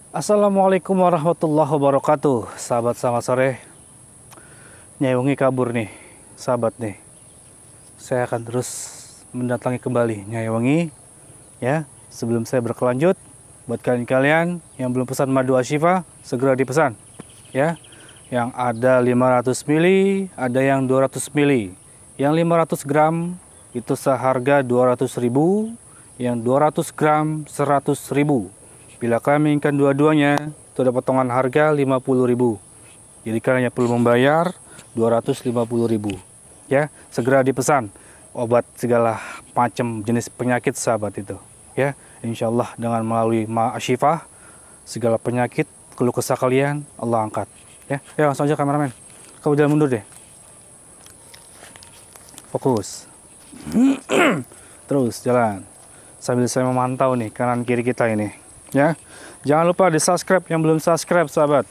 Assalamualaikum warahmatullahi wabarakatuh. Sahabat, selamat sore. Nyai Wengi kabur nih, sahabat nih. Saya akan terus mendatangi kembali Nyai Wengi. Ya, sebelum saya berkelanjut, buat kalian-kalian yang belum pesan madu Ashifa, segera dipesan. Ya, yang ada 500 mili, ada yang 200 mili. Yang 500 gram itu seharga 200.000, yang 200 gram 100.000. Bila kalian inginkan dua-duanya, itu ada potongan harga 50.000. Jadi kalian perlu membayar 250.000. Ya, segera dipesan obat segala macam jenis penyakit sahabat itu. Ya, insya Allah dengan melalui Ashifa, segala penyakit, keluh kesah kalian Allah angkat. Ya, langsung aja kameramen. Kamu jalan mundur deh. Fokus. Terus jalan. Sambil saya memantau nih kanan kiri kita ini. Ya, jangan lupa di subscribe yang belum subscribe sahabat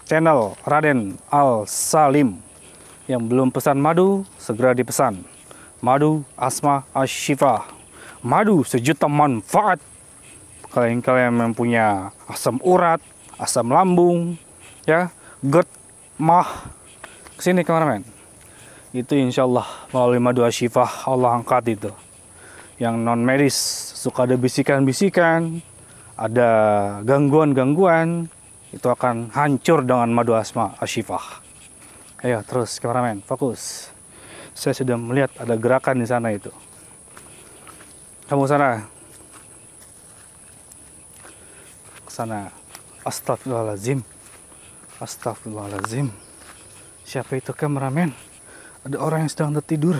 channel Raden Al Salim. Yang belum pesan madu segera dipesan. Madu Asma Ashifa, madu sejuta manfaat. Kalian mempunyai asam urat, asam lambung, ya, GERD, mah, kesini kameramen. Itu insya Allah melalui madu Ashifa Allah angkat itu. Yang non medis suka ada bisikan-bisikan, ada gangguan-gangguan, itu akan hancur dengan madu Asma Ashifa. Ayo terus kameramen, fokus. Saya sudah melihat ada gerakan di sana itu. Kamu sana. Ke sana. Astagfirullahaladzim. Astagfirullahaladzim. Siapa itu kameramen? Ada orang yang sedang tertidur.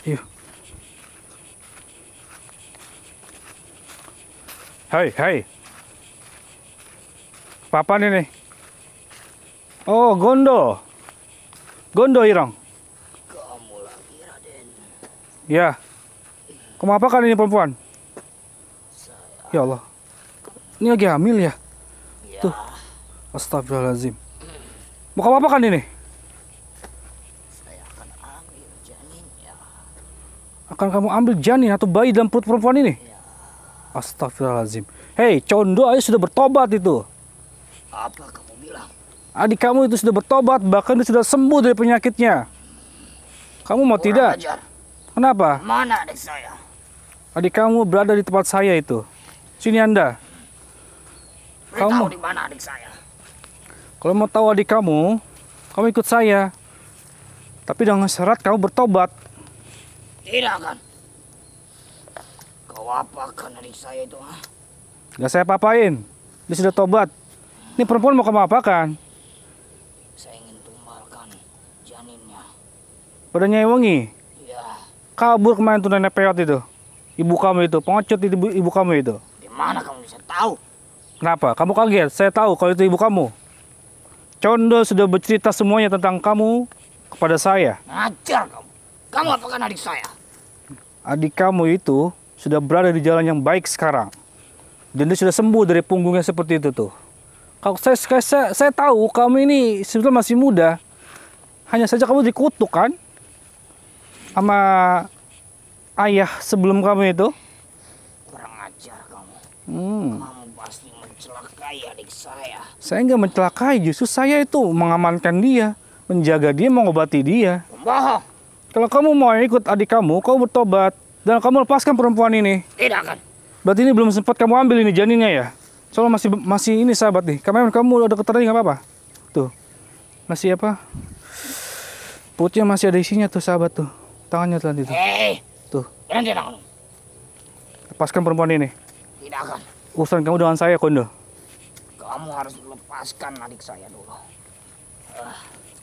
Yuk. Hai. Papa nih. Oh, Gondo. Gondo Irang. Kamu lagi, Raden. Ya. Kamu apa kan ini perempuan? Saya. Ya Allah. Ini lagi hamil ya? Ya. Tuh. Astagfirullahaladzim. Mau kamu apa kan ini? Saya akan ambil janinnya. Akan kamu ambil janin atau bayi dalam perut perempuan ini? Ya. Astagfirullahaladzim. Hei, Condo aja sudah bertobat itu. Apa kamu bilang? Adik kamu itu sudah bertobat, bahkan dia sudah sembuh dari penyakitnya. Kamu mau tidak? Ajar. Kenapa? Mana adik saya? Adik kamu berada di tempat saya itu. Sini Anda. Beritahu di mana adik saya? Kalau mau tahu adik kamu ikut saya. Tapi dengan syarat kamu bertobat. Tidak kan? Kau apakan adik saya itu? Ha? Gak saya apa-apain. Dia sudah tobat. Ini perempuan mau kamu apakan? Saya ingin tumbalkan janinnya. Pada Nyai Wengi. Ya. Kabur kemarin tuh nenek peot itu. Ibu kamu itu, pengecut itu ibu kamu itu. Di mana kamu bisa tahu? Kenapa? Kamu kaget? Saya tahu kalau itu ibu kamu. Condo sudah bercerita semuanya tentang kamu kepada saya. Ajar kamu. Kamu apakan adik saya? Adik kamu itu sudah berada di jalan yang baik sekarang. Dan dia sudah sembuh dari punggungnya seperti itu tuh. Kalau saya tahu kamu ini sebetulnya masih muda. Hanya saja kamu dikutuk kan? Sama ayah sebelum kamu itu. Kurang ajar kamu. Hmm. Kamu pasti mencelakai adik saya. Saya nggak mencelakai, justru saya itu mengamankan dia, menjaga dia, mengobati dia. Pembohong. Kalau kamu mau ikut adik kamu bertobat dan kamu lepaskan perempuan ini. Tidak kan? Berarti ini belum sempat kamu ambil ini janinnya ya? Soalnya masih ini sahabat nih. Kamu udah keterani nggak apa-apa? Tuh, masih apa? Perutnya masih ada isinya tuh sahabat tuh. Tangannya tuh nanti tuh. Tuh. Berhenti tanganmu. Lepaskan perempuan ini. Tidak kan? Urusan kamu dengan saya, Kondo. Kamu harus melepaskan adik saya dulu.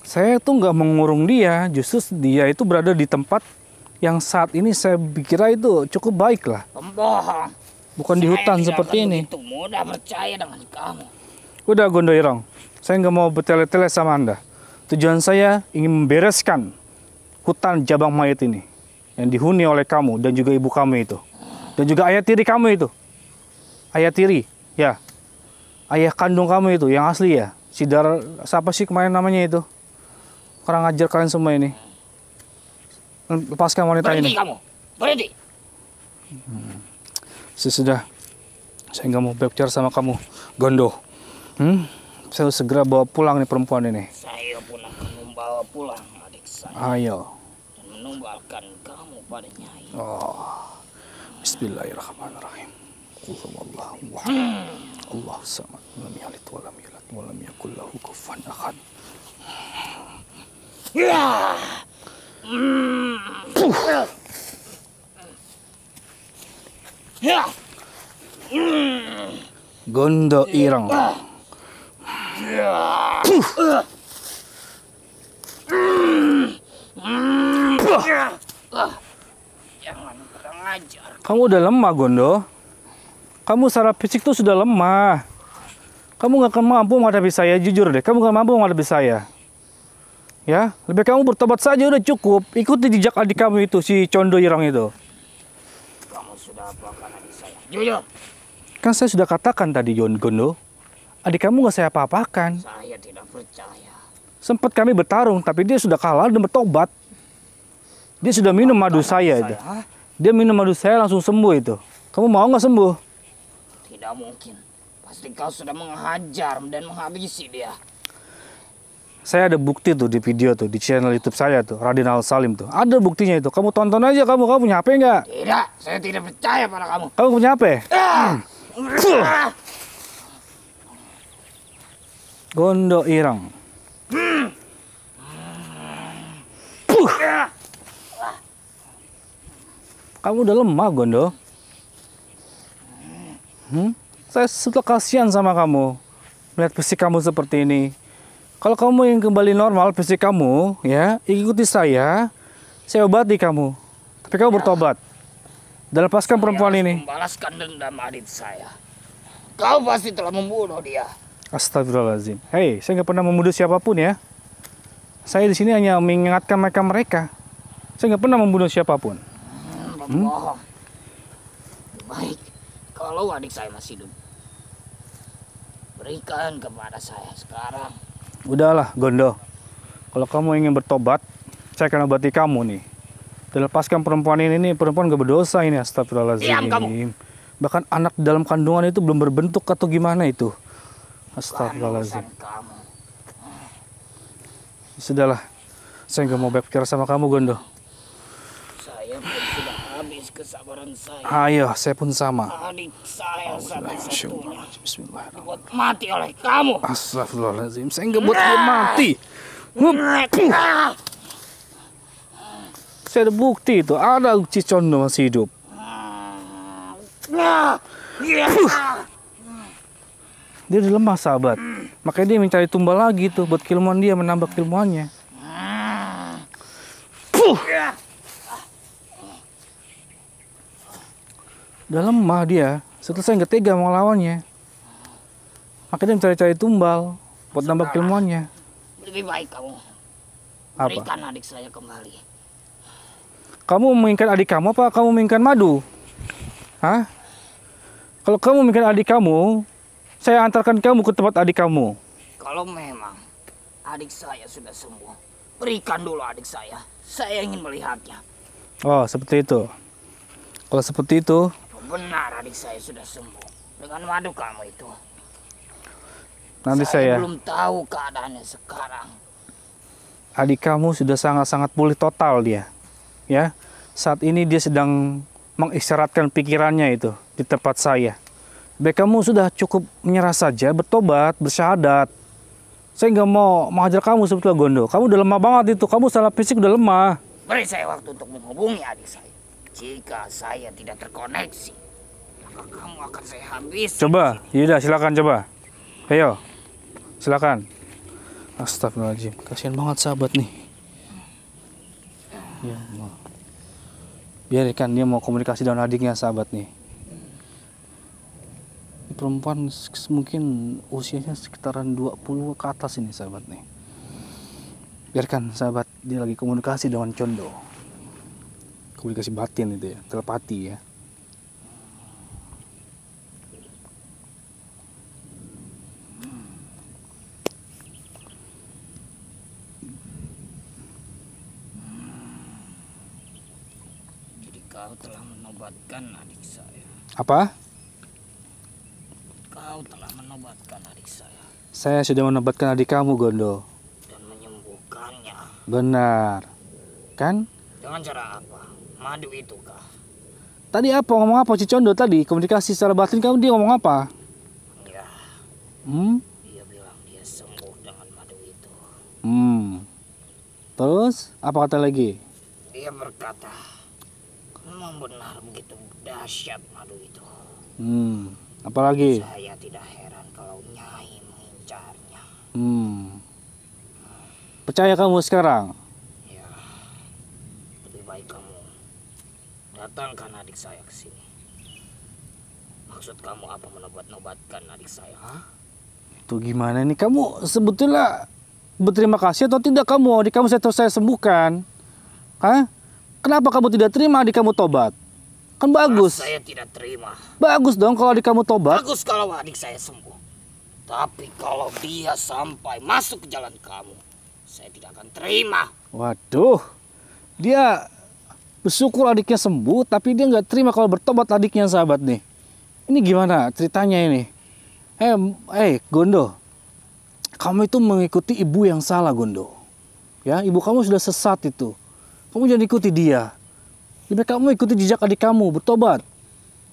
Saya tuh nggak mengurung dia, justru dia itu berada di tempat yang saat ini saya kira itu cukup baik lah. Pembohong. Bukan di hutan seperti ini. Itu mudah percaya dengan kamu. Udah Gondo Irong, saya nggak mau bertele-tele sama Anda. Tujuan saya ingin membereskan hutan Jabang Mayit ini yang dihuni oleh kamu dan juga ibu kamu itu. Dan juga ayah tiri kamu itu. Ayah tiri, ya. Ayah kandung kamu itu yang asli ya. Siapa sih kemarin namanya itu? Kurang ajar kalian semua ini. Lepaskan wanita Berhenti ini. kamu. Berhenti. Sesudah. Saya nggak mau berbicara sama kamu. Gondo. Saya harus segera bawa pulang nih perempuan ini. Saya pun akan membawa pulang adik saya. Ayo. Dan menumbalkan kamu pada Nyai. Oh. Bismillahirrahmanirrahim. Allahu Allahu samad. Lam yalid wa lam yulad wa lam yakul lahu kufuwan ahad. Ya. Ya. Gondo ireng. Jangan kurang ajar. Kamu udah lemah, Gondo. Kamu secara fisik tuh sudah lemah. Kamu gak akan mampu menghadapi saya, jujur deh. Kamu gak mampu menghadapi saya. Ya, lebih kamu bertobat saja udah cukup. Ikuti jejak adik kamu itu, si Condo Ireng itu. Kamu sudah apakan adik saya? Jujur. Kan saya sudah katakan tadi, Gondo. Adik kamu gak saya apa-apakan. Saya tidak percaya. Sempat kami bertarung, tapi dia sudah kalah dan bertobat. Dia sudah minum madu saya itu. Dia minum madu saya langsung sembuh itu. Kamu mau nggak sembuh? Tidak mungkin. Pasti kau sudah menghajar dan menghabisi dia. Saya ada bukti tuh di video tuh, di channel YouTube saya tuh, Raden Al Salim tuh. Ada buktinya itu. Kamu tonton aja kamu punya HP nggak? Tidak, saya tidak percaya pada kamu. Kamu punya HP? Gondo Ireng. Kamu udah lemah, Gondo. Saya suka kasihan sama kamu. Melihat fisik kamu seperti ini. Kalau kamu ingin kembali normal fisik kamu, ya, ikuti saya obati kamu. Tapi kamu bertobat. Dan lepaskan perempuan ini. Membalaskan dendam adik saya. Kau pasti telah membunuh dia. Astagfirullahaladzim. Hei, saya nggak pernah membunuh siapapun ya. Saya di sini hanya mengingatkan mereka. Saya nggak pernah membunuh siapapun. Bohong. Baik, kalau adik saya masih hidup, berikan kepada saya sekarang. Udahlah, Gondo. Kalau kamu ingin bertobat, saya akan obati kamu nih. Dan lepaskan perempuan ini perempuan gak berdosa ini. Astagfirullahaladzim. Diam kamu. Bahkan anak dalam kandungan itu belum berbentuk atau gimana itu. Astagfirullahaladzim. Kamu. Sudahlah, saya nggak mau berpikir sama kamu, Gondo. Saya pun sudah habis kesabaran saya. Ayo, saya pun sama. Adik saya satu-satunya Bismillahirrahmanirrahim. buat mati oleh kamu. Astagfirullahaladzim, saya nggak buat dia mati. Saya ada bukti itu, ada si Condo masih hidup. Dia udah lemah, sahabat. Makanya dia mencari tumbal lagi tuh buat keilmuan dia, menambah keilmuannya. Udah lemah dia. Setelah saya nggak tega mau lawannya. Makanya dia mencari-cari tumbal buat nambah keilmuannya. Lebih baik kamu Apa? berikan adik saya kembali. Kamu menginginkan adik kamu apa kamu menginginkan madu? Hah? Kalau kamu menginginkan adik kamu, saya antarkan kamu ke tempat adik kamu. Kalau memang adik saya sudah sembuh, berikan dulu adik saya. Saya ingin melihatnya. Oh, seperti itu. Kalau seperti itu, Benar adik saya sudah sembuh dengan madu kamu itu. nanti saya belum tahu keadaannya sekarang. adik kamu sudah sangat-sangat pulih total dia. Ya. Saat ini dia sedang mengistirahatkan pikirannya itu di tempat saya. Baik, kamu sudah cukup menyerah saja, bertobat, bersyahadat. Saya nggak mau menghajar kamu sebetulnya, Gondo. Kamu udah lemah banget itu. Kamu secara fisik udah lemah. Beri saya waktu untuk menghubungi adik saya. Jika saya tidak terkoneksi, maka kamu akan saya habis. Coba, yaudah silakan coba. Ayo, silakan. Astagfirullahaladzim, kasihan banget sahabat nih. Ya Allah. Biarkan dia mau komunikasi dengan adiknya sahabat nih. Ini perempuan mungkin usianya sekitaran 20 ke atas ini sahabat nih. Biarkan sahabat, dia lagi komunikasi dengan Condo. Komunikasi batin itu ya, telepati ya. Jadi kau telah menobatkan adik saya. Apa? Kau telah menobatkan Saya sudah menobatkan adik kamu, Gondo. dan menyembuhkannya. Benar. Kan? Dengan cara apa? Madu itu kah? Tadi apa? Ngomong apa Cicondo tadi? Komunikasi secara batin kamu dia ngomong apa? Ya, Hmm? dia bilang dia sembuh dengan madu itu. Terus? Apa kata lagi? Dia berkata, memang benar begitu dahsyat madu itu. Apalagi? Saya tidak heran kalau Nyai mengincarnya. Percaya kamu sekarang? Ya, lebih baik kamu datangkan adik saya ke sini. Maksud kamu apa menobat-nobatkan adik saya? Hah? Itu gimana nih? Kamu sebetulnya berterima kasih atau tidak kamu? Adik kamu saya sembuhkan. Hah? Kenapa kamu tidak terima adik kamu tobat? Kan bagus. Saya tidak terima. Bagus dong kalau adik kamu tobat. Bagus kalau adik saya sembuh. Tapi kalau dia sampai masuk ke jalan kamu, saya tidak akan terima. Waduh, dia bersyukur adiknya sembuh, tapi dia nggak terima kalau bertobat adiknya, sahabat nih. Ini gimana ceritanya ini? Gondo, kamu itu mengikuti ibu yang salah, Gondo. Ya, ibu kamu sudah sesat itu. Kamu jangan ikuti dia. Lebih baik kamu ikuti jejak adik kamu, bertobat.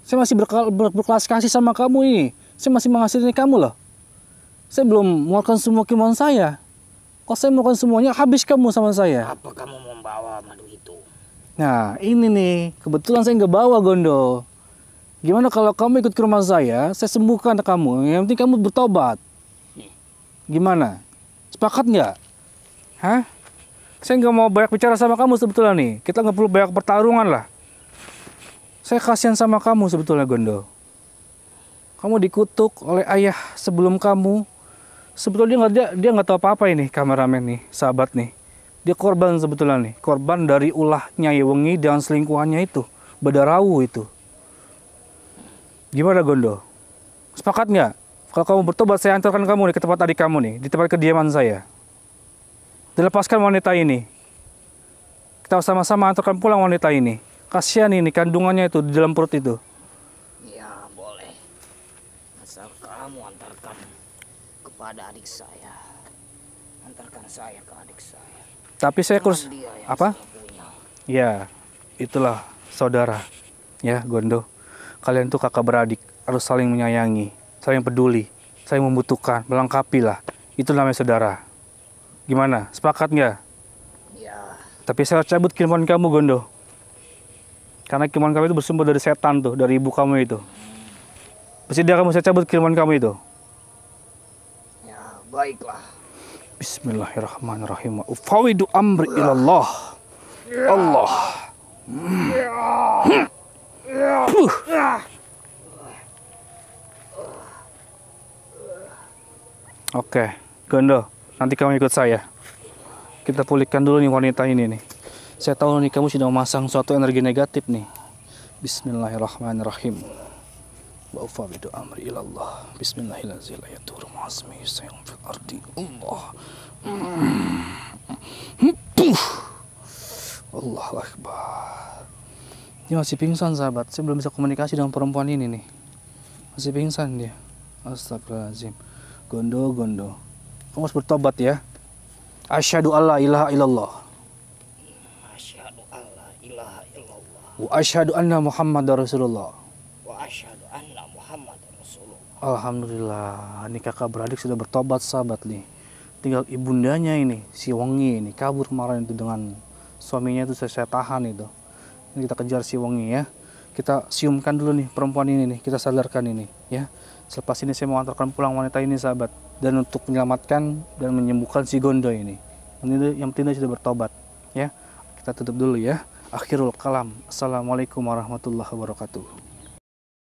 Saya masih berkelas kasih sama kamu ini. Saya masih mengasihani kamu loh. Saya belum mengeluarkan semua kemauan saya. Kalau saya melakukan semuanya, habis kamu sama saya. Apa kamu membawa madu itu? Nah, ini nih. Kebetulan saya nggak bawa, Gondo. Gimana kalau kamu ikut ke rumah saya sembuhkan kamu. Yang penting kamu bertobat. Gimana? Sepakat nggak? Hah? Saya nggak mau banyak bicara sama kamu sebetulnya nih. Kita nggak perlu banyak pertarungan lah. Saya kasihan sama kamu sebetulnya, Gondo. Kamu dikutuk oleh ayah sebelum kamu. Sebetulnya dia nggak tahu apa-apa ini, kameramen nih, sahabat nih. Dia korban sebetulnya nih, korban dari ulah Nyai Wengi dan selingkuhannya itu, Badarawu itu. Gimana, Gondo? Sepakat nggak? Kalau kamu bertobat, saya antarkan kamu nih ke tempat adik kamu nih, di tempat kediaman saya. Dilepaskan wanita ini. Kita sama-sama antarkan pulang wanita ini. Kasihan ini kandungannya itu di dalam perut itu. Ya, boleh. Asal kamu antarkan kepada adik saya. Antarkan saya ke adik saya. Tapi saya kurus Dia yang apa? saya punya. Ya, itulah saudara. Ya, Gondo. Kalian tuh kakak beradik, harus saling menyayangi, saling peduli, saling membutuhkan, melengkapi lah. Itu namanya saudara. Gimana? Sepakat nggak? Ya, Tapi saya harus cabut kiriman kamu, Gondo. Karena kiriman kamu itu bersumber dari setan tuh, dari ibu kamu itu. Bersedia kamu saya cabut kiriman kamu itu? ya baiklah. Bismillahirrahmanirrahim. Ufawidu amri ilallah. Allah. Oke, Gondo, nanti kamu ikut saya. Kita pulihkan dulu nih wanita ini nih. Saya tahu nih kamu sudah memasang suatu energi negatif nih. Bismillahirrahmanirrahim. Wa ufawidu amri ilallah. Bismillahirrahmanirrahim. La yadurru ma'asmi sayang fil ardi. Allah. Allah Akbar. Dia masih pingsan, sahabat. Saya belum bisa komunikasi dengan perempuan ini nih. Masih pingsan dia. Astagfirullahaladzim. Gondo. Kamu harus bertobat ya. Asyhadu alla ilaha illallah. Asyhadu alla ilaha illallah. Wa asyhadu anna Muhammadar Rasulullah. Wa asyhadu anna Muhammadar Rasulullah. Alhamdulillah. Ini kakak beradik sudah bertobat, sahabat nih. Tinggal ibundanya ini, si Wengi ini kabur kemarin itu dengan suaminya itu saya tahan itu. Ini kita kejar si Wengi ya. Kita siumkan dulu nih perempuan ini nih, kita sadarkan ini ya. Selepas ini saya mau antarkan pulang wanita ini, sahabat, dan untuk menyelamatkan dan menyembuhkan si Gondo ini. Yang penting dia sudah bertobat ya. Kita tutup dulu ya. Akhirul kalam. Assalamualaikum warahmatullahi wabarakatuh.